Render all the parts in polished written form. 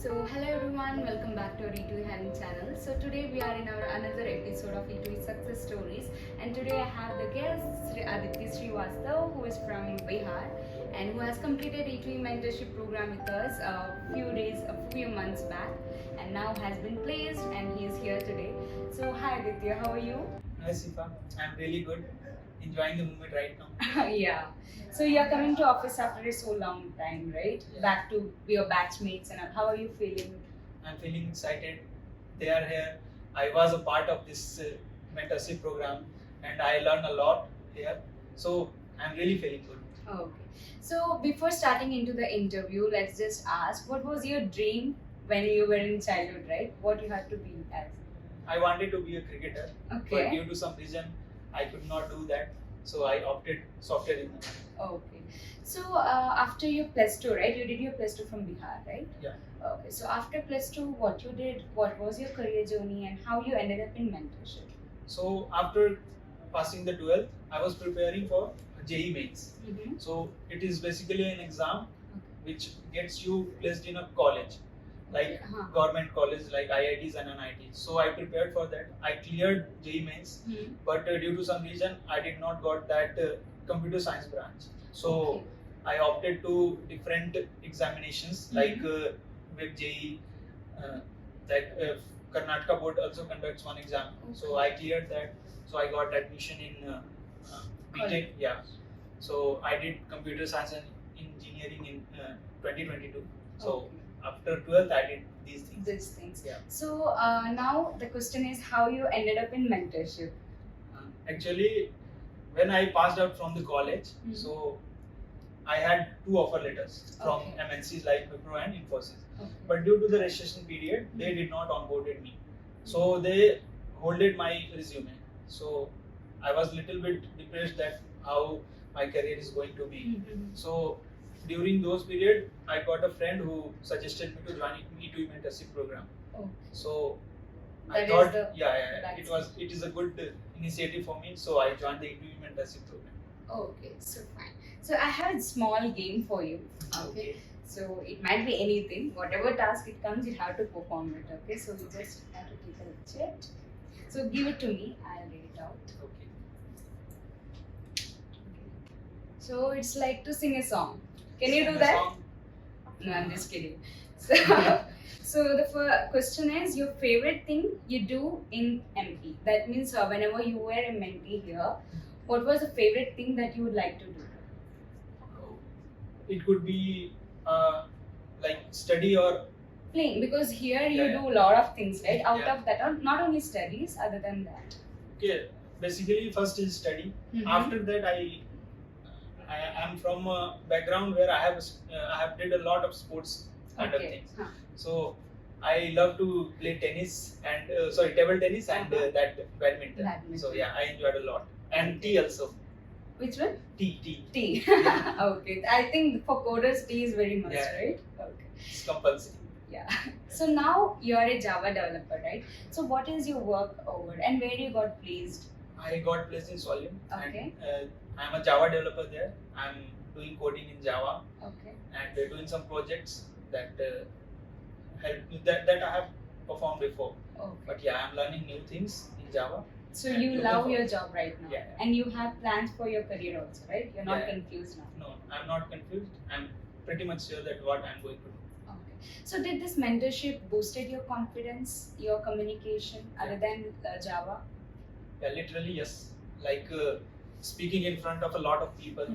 Hello everyone, welcome back to our E2E Hiring channel. So today we are in our another episode of E2E Success Stories, and today I have the guest Sri Aditya Srivastav, who is from Bihar and who has completed E2E mentorship program with us a few months back, and now has been placed and he is here today. So hi Aditya, how are you? Hi Sifa, I'm really good. Enjoying the moment right now. Yeah. So you're coming to office after a so long time, right? Yeah. Back to your batchmates and all. How are you feeling? I'm feeling excited. They are here. I was a part of this mentorship program and I learned a lot here. So I'm really feeling good. Okay. So before starting into the interview, let's just ask, what was your dream when you were in childhood, right? What you had to be as? I wanted to be a cricketer, but Okay. due to some reason, I could not do that. So I opted software engineer. Okay. So after your plus two, right? You did your plus two from Bihar, right? Yeah. Okay. So after plus two, what you did? What was your career journey, and how you ended up in mentorship? So after passing the 12th, I was preparing for JEE mains. Mm-hmm. So it is basically an exam which gets you placed in a college, like government college like IITs and NITs. So I prepared for that. I cleared JEE mains, but due to some reason I did not got that computer science branch. So I opted to different examinations like with JEE, like Karnataka board also conducts one exam. So I cleared that. So I got admission in BTech. Yeah. So I did computer science and engineering in 2022. So after 12th, I did these things. These things. Yeah. So now the question is how you ended up in mentorship. Actually, when I passed out from the college, so I had two offer letters from MNCs like Wipro and Infosys. But due to the registration period, they did not onboarded me. So they holded my resume. So I was little bit depressed that how my career is going to be. So during those period, I got a friend who suggested me to join E2E mentorship program. So I thought, it is a good initiative for me. So I joined the E2E mentorship program. Okay, so fine. So I have a small game for you. Okay. So it might be anything. Whatever task it comes, you have to perform it. Okay. So you just have to take a chat. So give it to me. I'll read it out. Okay. So it's like to sing a song. Can you do Sing a that? song? No, I'm just kidding. So, so the question is your favorite thing you do in MP. That means whenever you were a mentee here, what was the favorite thing that you would like to do? It could be like study or Playing, because here you Yeah, do a lot of things, right? Out Yeah. of that, not only studies, other than that. okay. Basically, first is study. After that, I am from a background where I have did a lot of sports kind of things. So I love to play tennis and table tennis and that badminton. So yeah, I enjoyed a lot. And tea also. Which one? Tea. Tea. Okay. I think for coders, tea is very much, right? Okay. It's compulsory. Yeah. So now you are a Java developer, right? So what is your work over and where you got placed? I got placed in Solium. Okay. And I'm a Java developer there. I'm doing coding in Java. Okay. And doing some projects that that I have performed before. Okay. But yeah, I'm learning new things in Java. So you love your job right now, Yeah. and you have plans for your career also, right? You're not Yeah. confused now. No, I'm not confused. I'm pretty much sure that what I'm going to do. Okay. So did this mentorship boosted your confidence, your communication, other than Java? Yeah, literally yes. Like speaking in front of a lot of people,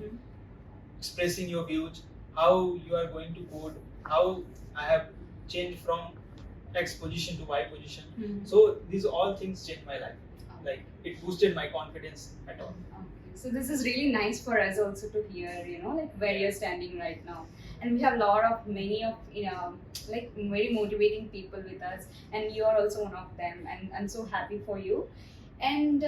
expressing your views, how you are going to code, how I have changed from X position to Y position. So these all things changed my life. Like it boosted my confidence at all. Okay. So this is really nice for us also to hear, like where you're standing right now. And we have many of, like very motivating people with us, and you are also one of them. And I'm so happy for you. And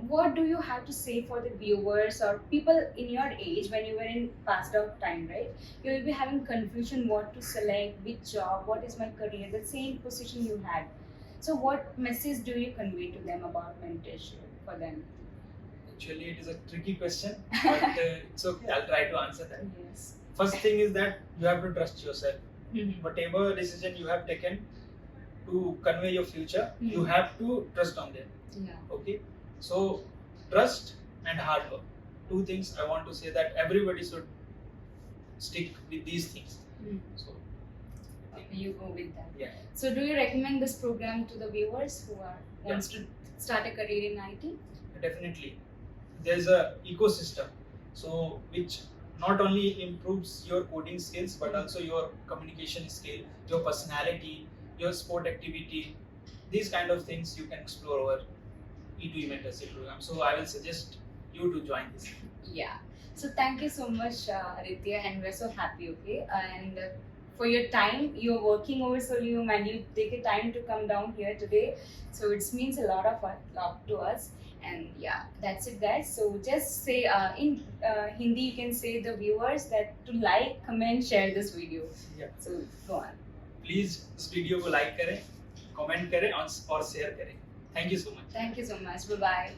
what do you have to say for the viewers or people in your age when you were in passed out time, right? You will be having confusion what to select, which job, what is my career, the same position you had. So what message do you convey to them about mentorship for them? Actually, it is a tricky question, but it's okay. I'll try to answer that. Yes. First thing is that you have to trust yourself. whatever decision you have taken to convey your future, you have to trust on them. Yeah. Okay, so trust and hard work, two things I want to say that everybody should stick with these things. So You go with that. yeah, So do you recommend this program to the viewers who are wants to start a career in IT? definitely. There's a ecosystem, so which not only improves your coding skills but also your communication skill, your personality, your sport activity. These kind of things you can explore over E2E mentorship program. So I will suggest you to join this. Yeah. So thank you so much, Aditya, and we're so happy. Okay, and for your time, you're working over Solium, and you take a time to come down here today. So it means a lot to us. And yeah, that's it, guys. So just say in Hindi, you can say the viewers that to like, comment, share this video. Yeah. So go on. Please इस video को like करें, comment करें और share करें. Thank you so much. Thank you so much. Bye bye.